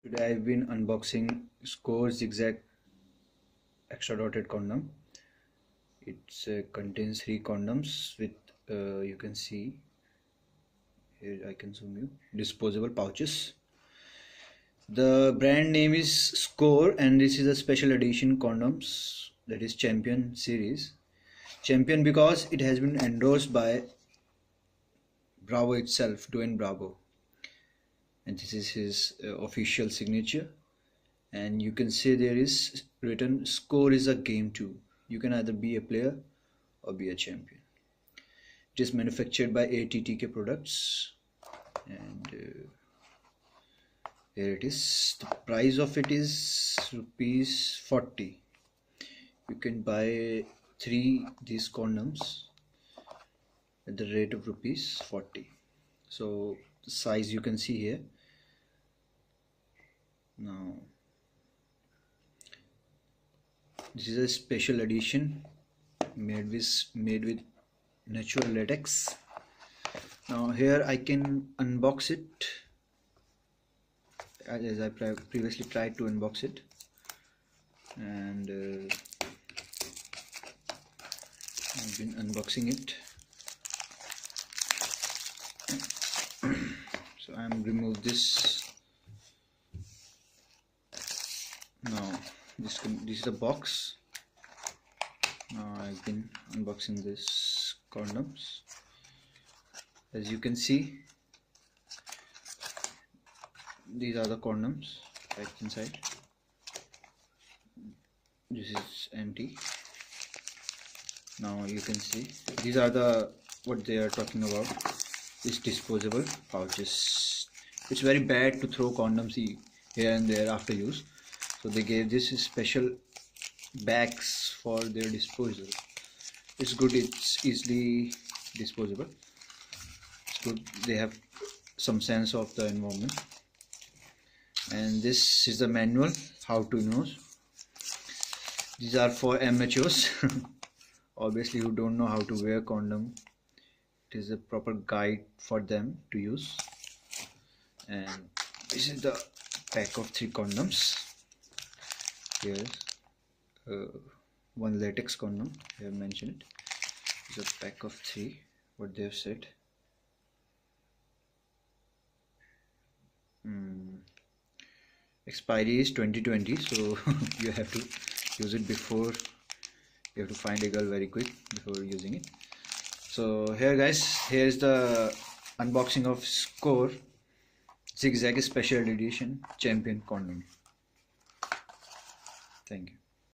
Today I've been unboxing Skore ZIGZAG extra dotted condom. It contains 3 condoms with you can see here, I can zoom you, disposable pouches. The brand name is Skore and this is a special edition condoms, that is Champion series. Champion because it has been endorsed by Bravo itself, Dwayne Bravo, and this is his official signature. And you can see there is written Skore is a game too. You can either be a player or be a champion. It is manufactured by ATTK products, and here it is. The price of it is rupees 40. You can buy 3 these condoms at the rate of rupees 40. So the size you can see here. Now this is a special edition made with natural latex. Now here I can unbox it as I previously tried to unbox it, and I've been unboxing it. So I'm remove this. Now this is a box. Now I've been unboxing this condoms. As you can see, these are the condoms right inside. This is empty. Now you can see these are the what they are talking about is disposable pouches. It's very bad to throw condoms here and there after use, so they gave this special bags for their disposal. It's good, it's easily disposable. It's good, they have some sense of the environment. And this is the manual how to use. These are for amateurs obviously who don't know how to wear condom. It is a proper guide for them to use. And this is the pack of 3 condoms. Here one latex condom, they have mentioned it. It's a pack of 3, what they have said. Expiry is 2020, so you have to use it before, you have to find a girl very quick before using it. So here guys, here is the unboxing of Skore ZIGZAG special edition champion condom. Thank you.